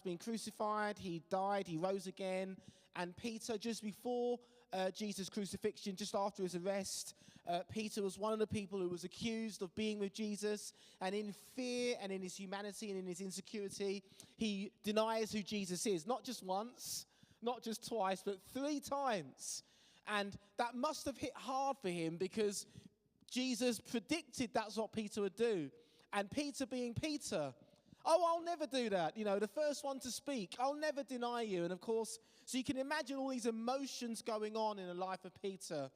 been crucified, he died, he rose again. And Peter, just before Jesus' crucifixion, just after his arrest, Peter was one of the people who was accused of being with Jesus. And in fear and in his humanity and in his insecurity, he denies who Jesus is. Not just once, not just twice, but 3 times. And that must have hit hard for him because Jesus predicted that's what Peter would do. And Peter being Peter, oh, I'll never do that. You know, the first one to speak, I'll never deny you. And of course, so you can imagine all these emotions going on in the life of Peter.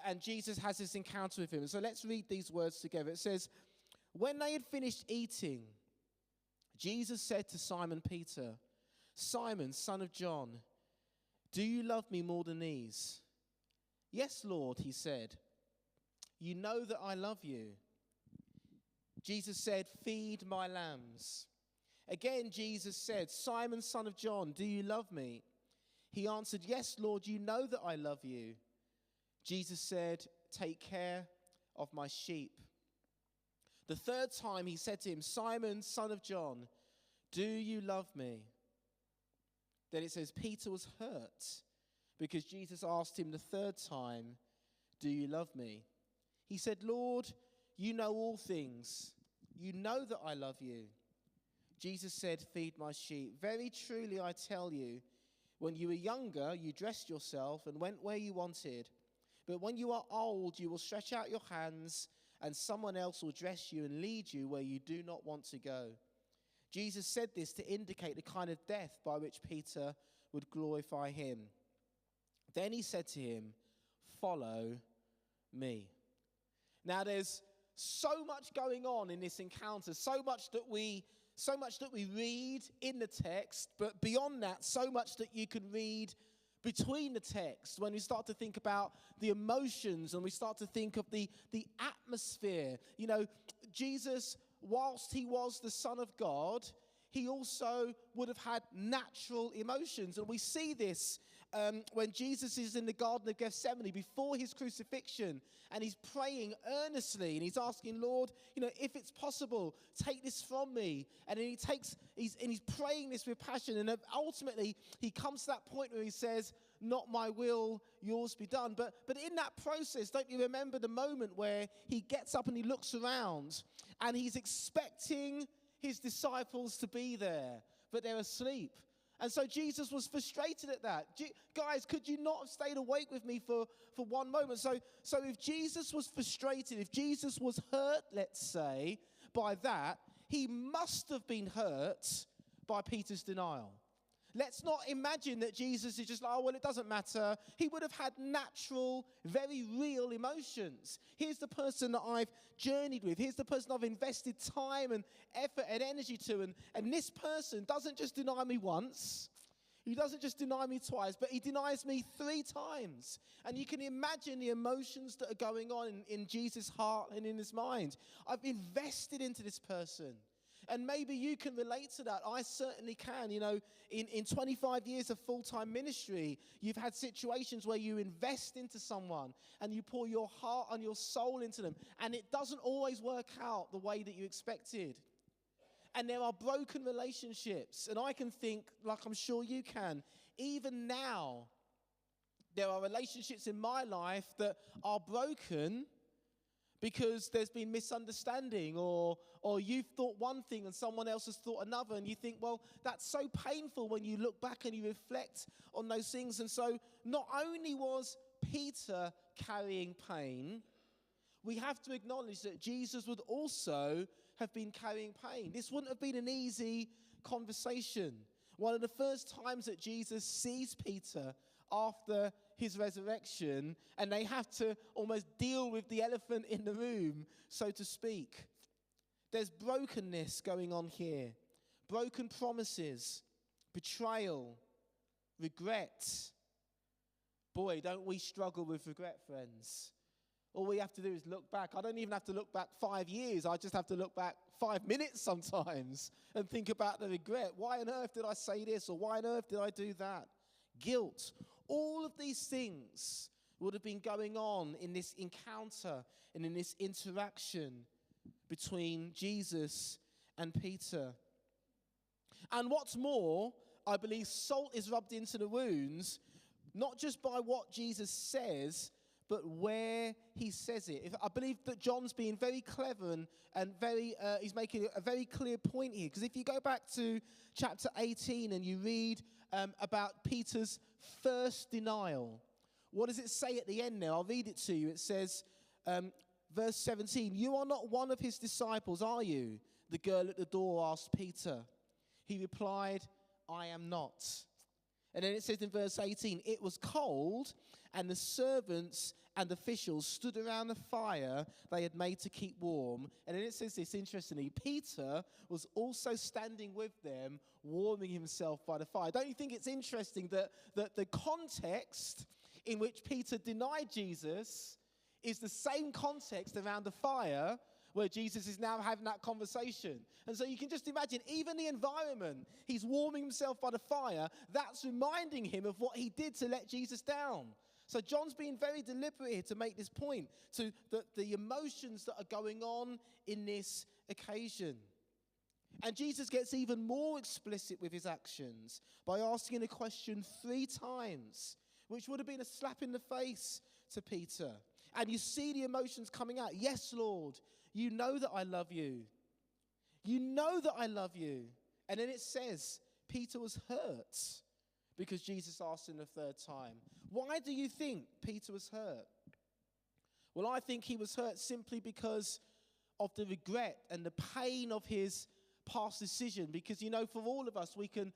And Jesus has this encounter with him. So let's read these words together. It says, when they had finished eating, Jesus said to Simon Peter, Simon, son of John, do you love me more than these? Yes, Lord, he said. You know that I love you. Jesus said, feed my lambs. Again, Jesus said, Simon, son of John, do you love me? He answered, yes, Lord, you know that I love you. Jesus said, take care of my sheep. The 3rd time he said to him, Simon, son of John, do you love me? Then it says, Peter was hurt because Jesus asked him the 3rd time, do you love me? He said, Lord, you know all things. You know that I love you. Jesus said, feed my sheep. Very truly I tell you, when you were younger, you dressed yourself and went where you wanted. But when you are old, you will stretch out your hands and someone else will dress you and lead you where you do not want to go. Jesus said this to indicate the kind of death by which Peter would glorify him. Then he said to him, follow me. Now there's so much going on in this encounter, so much that we read in the text, but beyond that, so much that you can read between the text when we start to think about the emotions and we start to think of the atmosphere. You know, Jesus, whilst he was the Son of God, he also would have had natural emotions. And we see this when Jesus is in the Garden of Gethsemane before his crucifixion, and he's praying earnestly, and he's asking, Lord, you know, if it's possible, take this from me. And then he's praying this with passion, and ultimately he comes to that point where he says, not my will, yours be done. But in that process, don't you remember the moment where he gets up and he looks around, and he's expecting his disciples to be there, but they're asleep. And so Jesus was frustrated at that. Guys, could you not have stayed awake with me for one moment? So if Jesus was frustrated, if Jesus was hurt, let's say, by that, he must have been hurt by Peter's denial. Let's not imagine that Jesus is just like, oh, well, it doesn't matter. He would have had natural, very real emotions. Here's the person that I've journeyed with. Here's the person I've invested time and effort and energy to. And this person doesn't just deny me once. He doesn't just deny me twice, but he denies me 3 times. And you can imagine the emotions that are going on in Jesus' heart and in his mind. I've invested into this person. And maybe you can relate to that. I certainly can. You know, in 25 years of full-time ministry, you've had situations where you invest into someone and you pour your heart and your soul into them, and it doesn't always work out the way that you expected. And there are broken relationships, and I can think, like I'm sure you can, even now, there are relationships in my life that are broken because there's been misunderstanding, or you've thought one thing and someone else has thought another, and you think, well, that's so painful when you look back and you reflect on those things. And so not only was Peter carrying pain, we have to acknowledge that Jesus would also have been carrying pain. This wouldn't have been an easy conversation. One of the first times that Jesus sees Peter after his resurrection, and they have to almost deal with the elephant in the room, so to speak. There's brokenness going on here. Broken promises, betrayal, regret. Boy, don't we struggle with regret, friends. All we have to do is look back. I don't even have to look back 5 years. I just have to look back 5 minutes sometimes and think about the regret. Why on earth did I say this? Or why on earth did I do that? Guilt. All of these things would have been going on in this encounter and in this interaction between Jesus and Peter. And what's more, I believe salt is rubbed into the wounds, not just by what Jesus says, but where he says it. I believe that John's being very clever and he's making a very clear point here. Because if you go back to chapter 18 and you read about Peter's first denial, what does it say at the end now? I'll read it to you. It says, verse 17, "You are not one of his disciples, are you?" The girl at the door asked Peter. He replied, "I am not." And then it says in verse 18, "It was cold, and the servants and officials stood around the fire they had made to keep warm." And then it says this, interestingly, Peter was also standing with them, warming himself by the fire. Don't you think it's interesting that the context in which Peter denied Jesus is the same context around the fire where Jesus is now having that conversation? And so you can just imagine, even the environment, he's warming himself by the fire, that's reminding him of what he did to let Jesus down. So John's being very deliberate here to make this point, to the emotions that are going on in this occasion. And Jesus gets even more explicit with his actions by asking a question 3 times, which would have been a slap in the face to Peter. And you see the emotions coming out. "Yes, Lord, you know that I love you. You know that I love you." And then it says, Peter was hurt because Jesus asked him the 3rd time. Why do you think Peter was hurt? Well, I think he was hurt simply because of the regret and the pain of his past decision. Because, for all of us, we can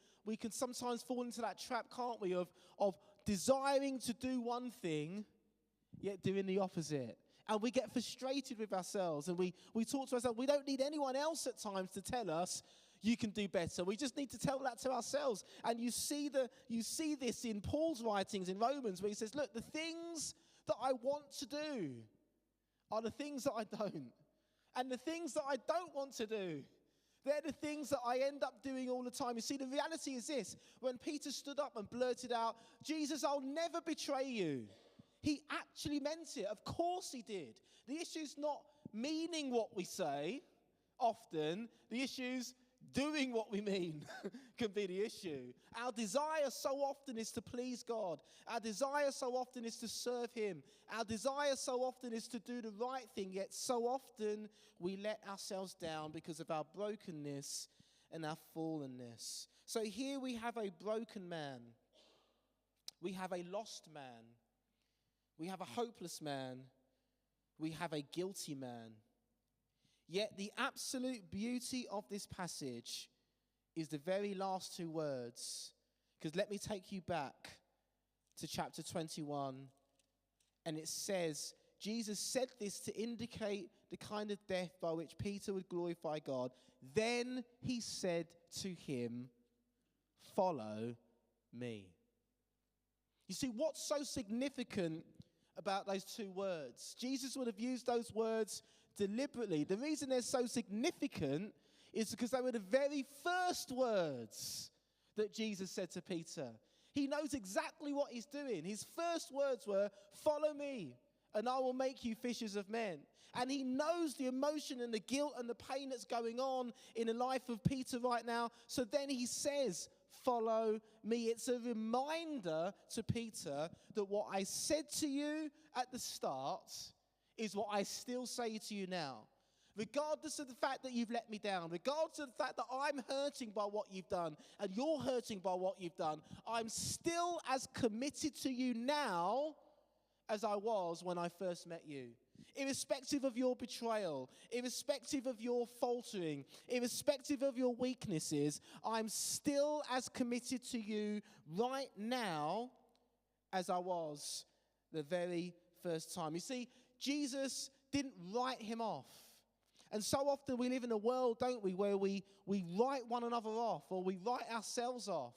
sometimes fall into that trap, can't we, of desiring to do one thing, yet doing the opposite. And we get frustrated with ourselves, and we talk to ourselves. We don't need anyone else at times to tell us, "You can do better." We just need to tell that to ourselves. And you see this in Paul's writings in Romans, where he says, "Look, the things that I want to do are the things that I don't. And the things that I don't want to do, they're the things that I end up doing all the time." You see, the reality is this. When Peter stood up and blurted out, "Jesus, I'll never betray you," he actually meant it. Of course he did. The issue's not meaning what we say often. The issue's doing what we mean can be the issue. Our desire so often is to please God. Our desire so often is to serve him. Our desire so often is to do the right thing, yet so often we let ourselves down because of our brokenness and our fallenness. So here we have a broken man. We have a lost man. We have a hopeless man. We have a guilty man. Yet the absolute beauty of this passage is the very last 2 words. Because let me take you back to chapter 21. And it says, Jesus said this to indicate the kind of death by which Peter would glorify God. Then he said to him, "Follow me." You see, what's so significant about those 2 words? Jesus would have used those words deliberately. The reason they're so significant is because they were the very first words that Jesus said to Peter. He knows exactly what he's doing. His first words were, "Follow me, and I will make you fishers of men." And he knows the emotion and the guilt and the pain that's going on in the life of Peter right now. So then he says, "Follow me." It's a reminder to Peter that what I said to you at the start is what I still say to you now. Regardless of the fact that you've let me down, regardless of the fact that I'm hurting by what you've done and you're hurting by what you've done, I'm still as committed to you now as I was when I first met you. Irrespective of your betrayal, irrespective of your faltering, irrespective of your weaknesses, I'm still as committed to you right now as I was the very first time. You see, Jesus didn't write him off. And so often we live in a world, don't we, where we write one another off, or we write ourselves off.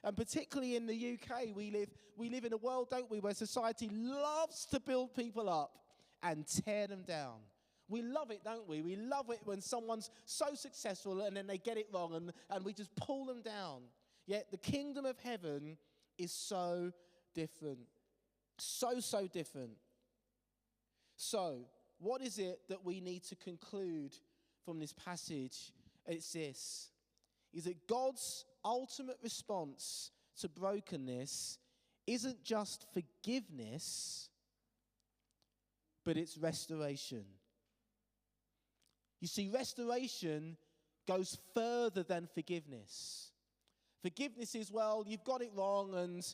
And particularly in the UK, we live in a world, don't we, where society loves to build people up and tear them down. We love it, don't we? We love it when someone's so successful and then they get it wrong and we just pull them down. Yet the kingdom of heaven is so different. So different. So, what is it that we need to conclude from this passage? It's this. is that God's ultimate response to brokenness isn't just forgiveness, but it's restoration. You see, restoration goes further than forgiveness. Forgiveness is, well, you've got it wrong and,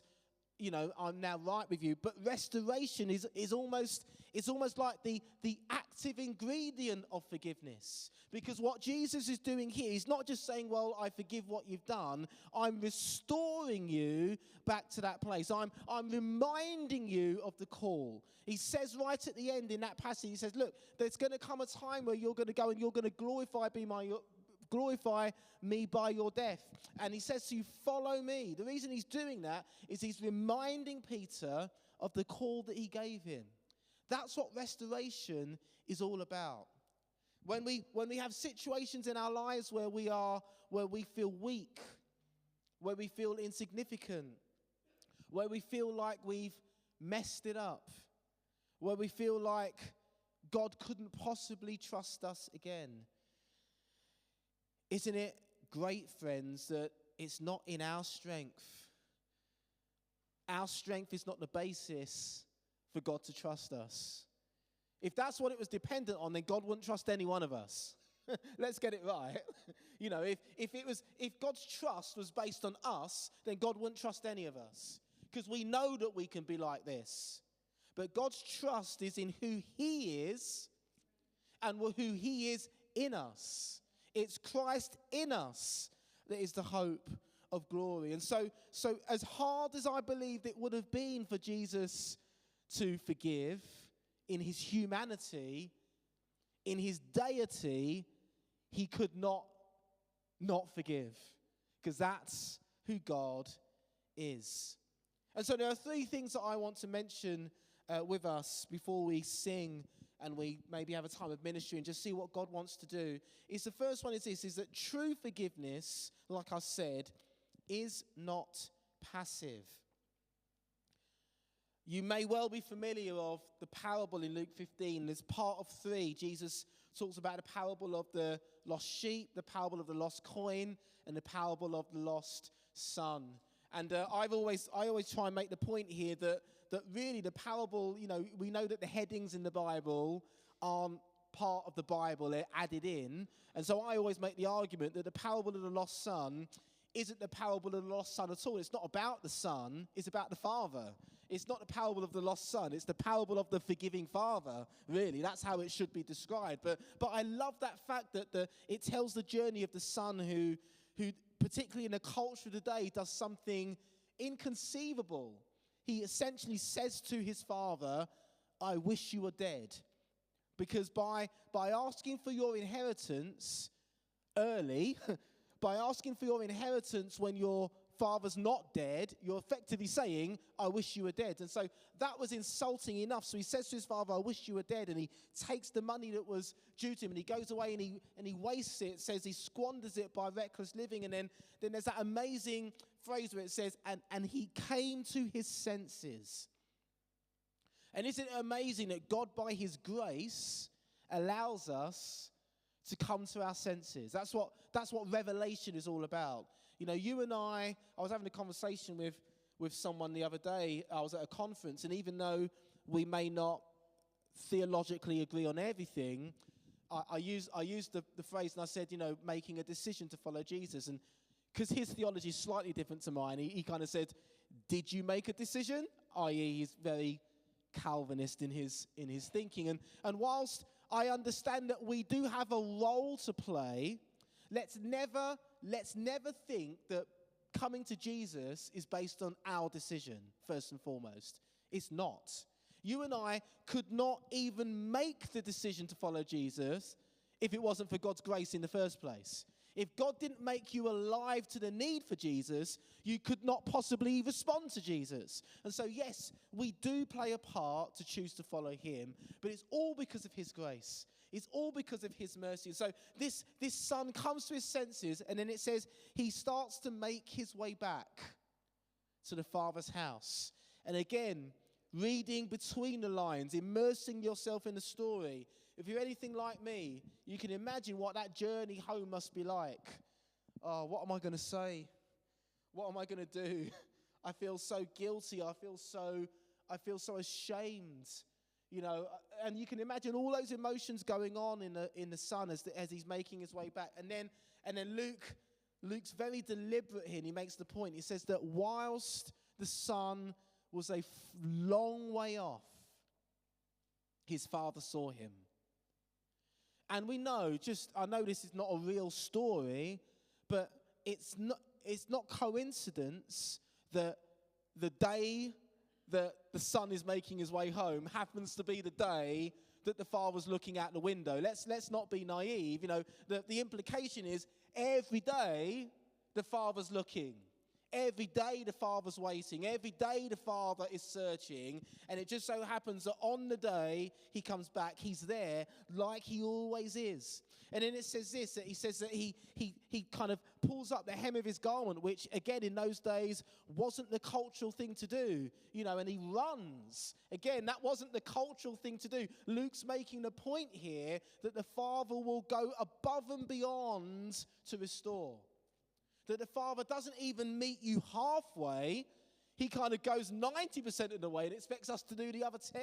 you know, I'm now right with you. But restoration is almost like the active ingredient of forgiveness. Because what Jesus is doing here, he's not just saying, well, I forgive what you've done. I'm restoring you back to that place. I'm reminding you of the call. He says right at the end in that passage, he says, look, there's going to come a time where you're going to go and you're going to glorify me by your death. And he says to you, follow me. The reason he's doing that is he's reminding Peter of the call that he gave him. That's what restoration is all about. When we have situations in our lives where we feel weak, where we feel insignificant, where we feel like we've messed it up, where we feel like God couldn't possibly trust us again. Isn't it great, friends, that it's not in our strength? Our strength is not the basis for God to trust us. If that's what it was dependent on, then God wouldn't trust any one of us. Let's get it right. You know, if God's trust was based on us, then God wouldn't trust any of us. Because we know that we can be like this. But God's trust is in who he is and who he is in us. It's Christ in us that is the hope of glory. And so as hard as I believe it would have been for Jesus to forgive in his humanity, in his deity, he could not forgive, because that's who God is. And so there are three things that I want to mention with us before we sing and we maybe have a time of ministry and just see what God wants to do. The first one is this, is that true forgiveness, like I said, is not passive. You may well be familiar of the parable in Luke 15. There's part of 3. Jesus talks about the parable of the lost sheep, the parable of the lost coin, and the parable of the lost son. And I always try and make the point here that really the parable, you know, we know that the headings in the Bible aren't part of the Bible, they're added in. And so I always make the argument that the parable of the lost son isn't the parable of the lost son at all. It's not about the son, it's about the father. It's not the parable of the lost son, it's the parable of the forgiving father, really. That's how it should be described. But I love that fact that it tells the journey of the son who, particularly in the culture of the day, does something inconceivable. He essentially says to his father, I wish you were dead. Because by asking for your inheritance early, by asking for your inheritance when your father's not dead, you're effectively saying, I wish you were dead. And so that was insulting enough. So he says to his father, I wish you were dead. And he takes the money that was due to him and he goes away and he wastes it. It says he squanders it by reckless living. And then there's that amazing phrase where it says, and he came to his senses. And isn't it amazing that God, by his grace, allows us to come to our senses? That's what revelation is all about. You know, you and I was having a conversation with someone the other day. I was at a conference, and even though we may not theologically agree on everything, I used the phrase, and I said, you know, making a decision to follow Jesus. And because his theology is slightly different to mine, he kind of said, did you make a decision? I.e., he's very Calvinist in his thinking. And whilst I understand that we do have a role to play, let's never think that coming to Jesus is based on our decision, first and foremost. It's not. You and I could not even make the decision to follow Jesus if it wasn't for God's grace in the first place. If God didn't make you alive to the need for Jesus, you could not possibly respond to Jesus. And so, yes, we do play a part to choose to follow him, but it's all because of his grace. It's all because of his mercy. So this son comes to his senses, and then it says he starts to make his way back to the father's house. And again, reading between the lines, immersing yourself in the story. If you're anything like me, you can imagine what that journey home must be like. oh, what am I going to say? What am I going to do? I feel so guilty. I feel so ashamed. You know, and you can imagine all those emotions going on in the son as he's making his way back. And then Luke's very deliberate here, and he makes the point. He says that whilst the son was a long way off, his father saw him. And we know, I know this is not a real story, but it's not coincidence that the day that the son is making his way home happens to be the day that the father's looking out the window. Let's not be naive. You know, the implication is every day the father's looking. Every day the father's waiting. Every day the father is searching. And it just so happens that on the day he comes back, he's there like he always is. And then it says this, that he says that he kind of pulls up the hem of his garment, which again in those days wasn't the cultural thing to do, you know, and he runs. Again, that wasn't the cultural thing to do. Luke's making the point here that the father will go above and beyond to restore. That the father doesn't even meet you halfway. He kind of goes 90% of the way and expects us to do the other 10.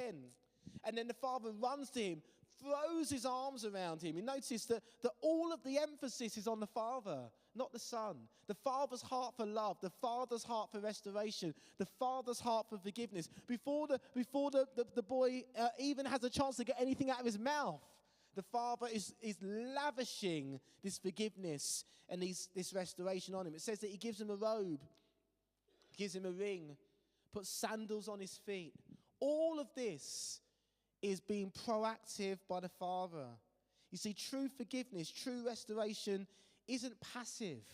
And then the father runs to him, throws his arms around him. You notice that all of the emphasis is on the father, not the son. The father's heart for love, the father's heart for restoration, the father's heart for forgiveness. Before the boy even has a chance to get anything out of his mouth, the father is lavishing this forgiveness and this restoration on him. It says that he gives him a robe, gives him a ring, puts sandals on his feet. All of this is being proactive by the father. You see, true forgiveness, true restoration isn't passive.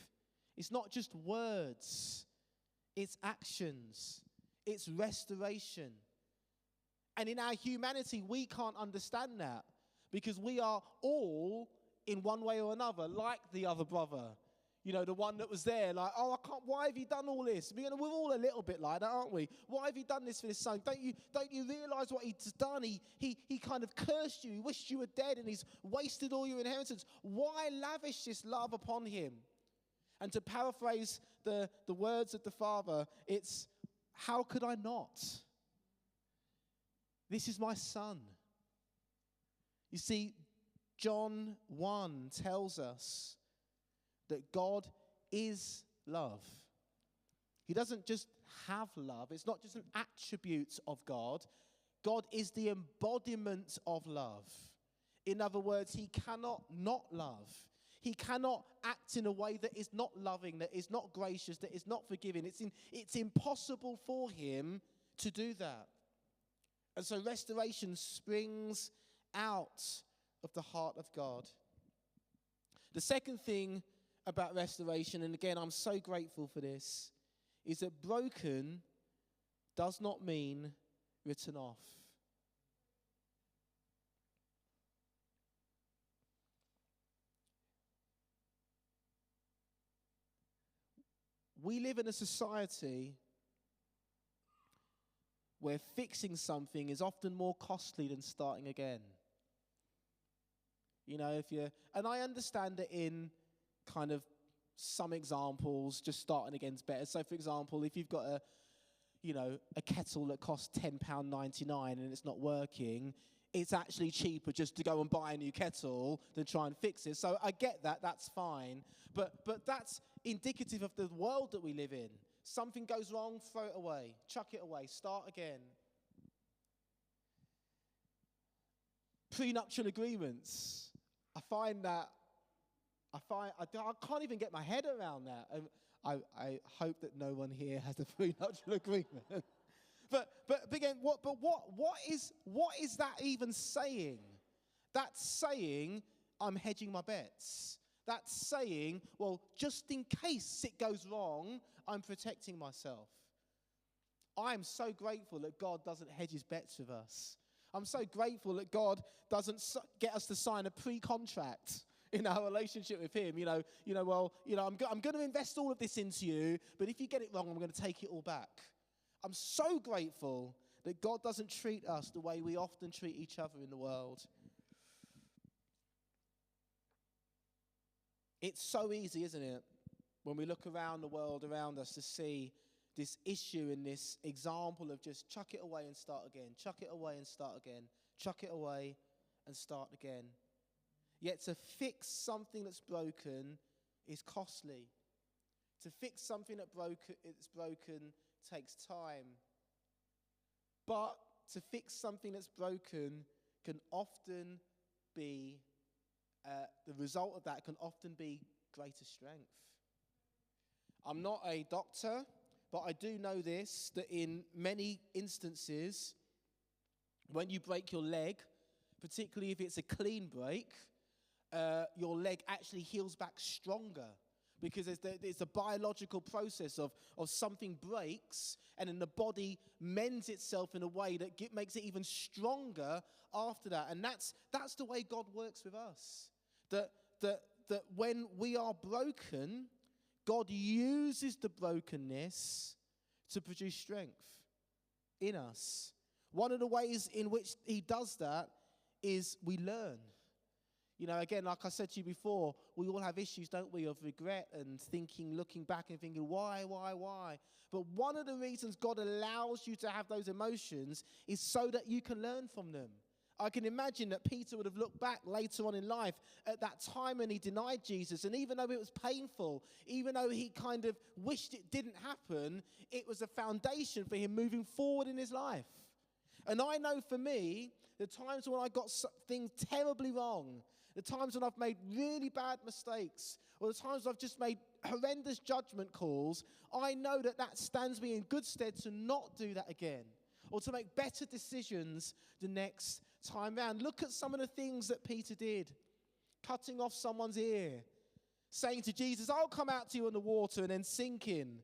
It's not just words. It's actions. It's restoration. And in our humanity, we can't understand that because we are all, in one way or another, like the other brother. You know, the one that was there, like, oh, I can't, why have you done all this? We're all a little bit like that, aren't we? Why have you done this for this son? Don't you realize what he's done? He kind of cursed you. He wished you were dead, and he's wasted all your inheritance. Why lavish this love upon him? And to paraphrase the words of the father, it's, how could I not? This is my son. You see, John 1 tells us that God is love. He doesn't just have love. It's not just an attribute of God. God is the embodiment of love. In other words, he cannot not love. He cannot act in a way that is not loving, that is not gracious, that is not forgiving. It's impossible for him to do that. And so restoration springs out of the heart of God. The second thing about restoration, and again, I'm so grateful for this, is that broken does not mean written off. We live in a society where fixing something is often more costly than starting again. You know, and I understand that in kind of some examples, just starting again's better. So, for example, if you've got a kettle that costs £10.99 and it's not working, it's actually cheaper just to go and buy a new kettle than try and fix it. So I get that, that's fine. But that's indicative of the world that we live in. Something goes wrong, throw it away, chuck it away, start again. Prenuptial agreements. I can't even get my head around that. I hope that no one here has a prenuptial agreement. But again, what is that even saying? That's saying I'm hedging my bets. That's saying, well, just in case it goes wrong, I'm protecting myself. I'm so grateful that God doesn't hedge his bets with us. I'm so grateful that God doesn't get us to sign a pre-contract in our relationship with him. I'm going to invest all of this into you, but if you get it wrong, I'm going to take it all back. I'm so grateful that God doesn't treat us the way we often treat each other in the world. It's so easy, isn't it? When we look around the world around us to see this issue and this example of just chuck it away and start again, chuck it away and start again, chuck it away and start again. Yet to fix something that's broken is costly. To fix something that's broken takes time. But to fix something that's broken can often be, the result of that can often be greater strength. I'm not a doctor, but I do know this, that in many instances, when you break your leg, particularly if it's a clean break, your leg actually heals back stronger, because there's a biological process of something breaks and then the body mends itself in a way that makes it even stronger after that. And that's the way God works with us. That when we are broken, God uses the brokenness to produce strength in us. One of the ways in which he does that is we learn. You know, again, like I said to you before, we all have issues, don't we, of regret and looking back and thinking, why? But one of the reasons God allows you to have those emotions is so that you can learn from them. I can imagine that Peter would have looked back later on in life at that time when he denied Jesus, and even though it was painful, even though he kind of wished it didn't happen, it was a foundation for him moving forward in his life. And I know for me, the times when I got things terribly wrong, the times when I've made really bad mistakes, or the times I've just made horrendous judgment calls, I know that stands me in good stead to not do that again, or to make better decisions the next time round. Look at some of the things that Peter did. Cutting off someone's ear, saying to Jesus, I'll come out to you in the water, and then sinking,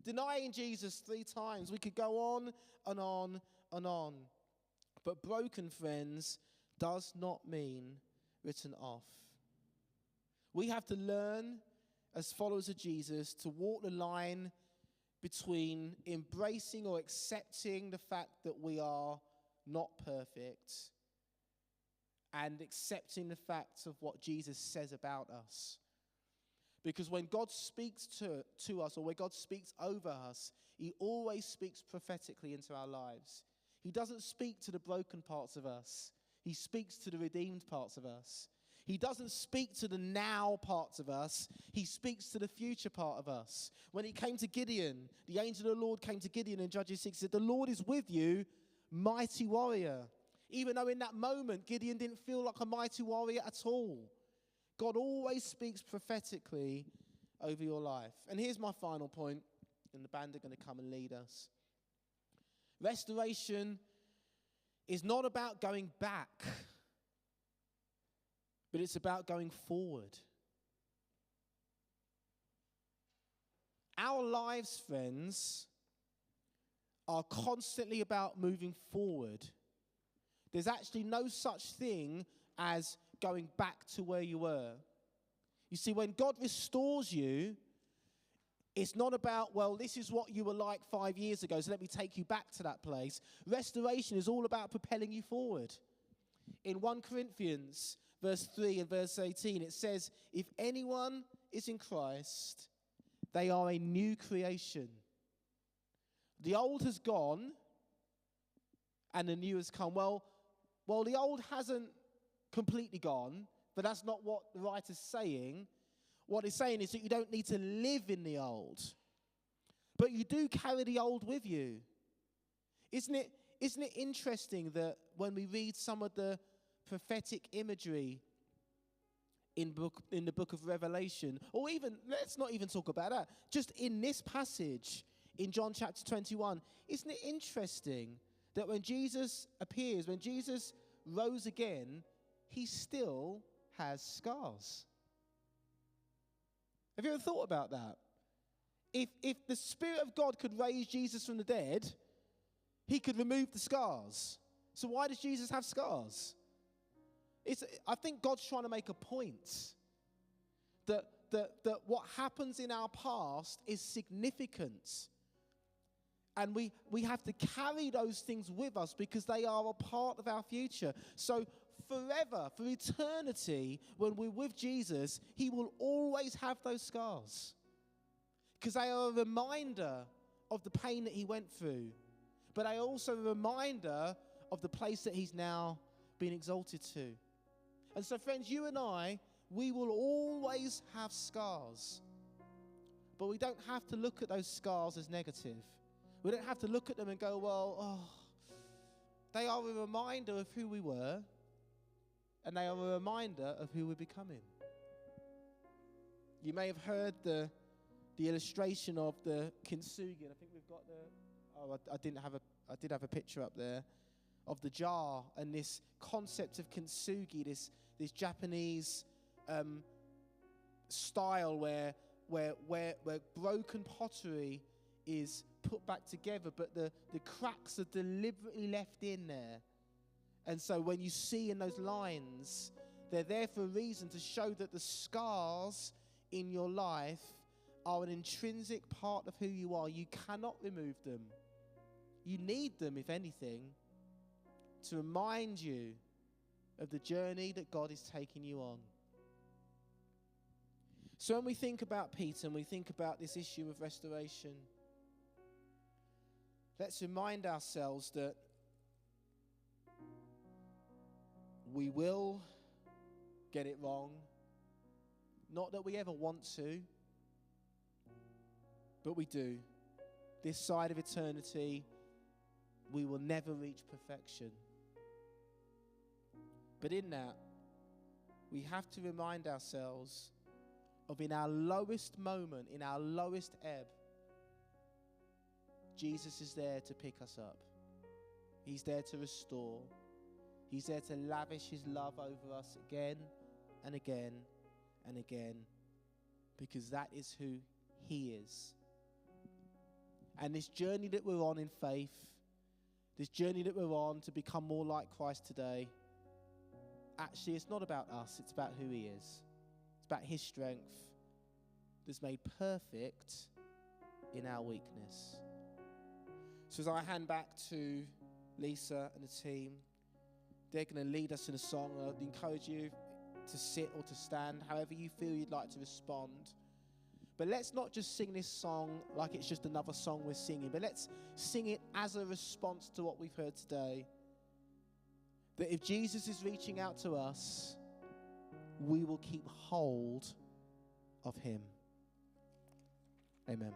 denying Jesus 3 times. We could go on and on and on. But broken, friends, does not mean written off. We have to learn, as followers of Jesus, to walk the line between embracing or accepting the fact that we are not perfect and accepting the fact of what Jesus says about us. Because when God speaks to us, or when God speaks over us, he always speaks prophetically into our lives. He doesn't speak to the broken parts of us. He speaks to the redeemed parts of us. He doesn't speak to the now parts of us. He speaks to the future part of us. When he came to Gideon, the angel of the Lord came to Gideon in Judges 6, said, the Lord is with you, mighty warrior. Even though in that moment, Gideon didn't feel like a mighty warrior at all. God always speaks prophetically over your life. And here's my final point, and the band are going to come and lead us. Restoration is not about going back, but it's about going forward. Our lives, friends, are constantly about moving forward. There's actually no such thing as going back to where you were. You see, when God restores you, it's not about, well, this is what you were like 5 years ago, so let me take you back to that place. Restoration is all about propelling you forward. In 1 Corinthians, verse 3 and verse 18, it says, if anyone is in Christ, they are a new creation. The old has gone, and the new has come. Well, the old hasn't completely gone, but that's not what the writer's saying. What it's saying is that you don't need to live in the old, but you do carry the old with you. Isn't it interesting that when we read some of the prophetic imagery in the book of Revelation, or even, let's not even talk about that, just in this passage in John chapter 21, isn't it interesting that when Jesus appears, when Jesus rose again, he still has scars? Have you ever thought about that? If the Spirit of God could raise Jesus from the dead, he could remove the scars. So why does Jesus have scars? I think God's trying to make a point that what happens in our past is significant. And we have to carry those things with us because they are a part of our future. So forever, for eternity, when we're with Jesus, he will always have those scars. because they are a reminder of the pain that he went through, but they are also a reminder of the place that he's now been exalted to. And so, friends, you and I, we will always have scars, but we don't have to look at those scars as negative. We don't have to look at them and go, well, they are a reminder of who we were, and they are a reminder of who we're becoming. You may have heard the illustration of the kintsugi. I think we've got I did have a picture up there of the jar and this concept of kintsugi, this Japanese style where broken pottery is put back together, but the cracks are deliberately left in there. And so when you see in those lines, they're there for a reason, to show that the scars in your life are an intrinsic part of who you are. You cannot remove them. You need them, if anything, to remind you of the journey that God is taking you on. So when we think about Peter and we think about this issue of restoration, let's remind ourselves that we will get it wrong. Not that we ever want to, but we do. This side of eternity, we will never reach perfection. But in that, we have to remind ourselves of, in our lowest moment, in our lowest ebb, Jesus is there to pick us up. He's there to restore. He's there to lavish his love over us again and again and again, because that is who he is. And this journey that we're on in faith, this journey that we're on to become more like Christ today, actually it's not about us, it's about who he is. It's about his strength that's made perfect in our weakness. So as I hand back to Lisa and the team, they're going to lead us in a song. I'd encourage you to sit or to stand, however you feel you'd like to respond. But let's not just sing this song like it's just another song we're singing, but let's sing it as a response to what we've heard today. That if Jesus is reaching out to us, we will keep hold of him. Amen.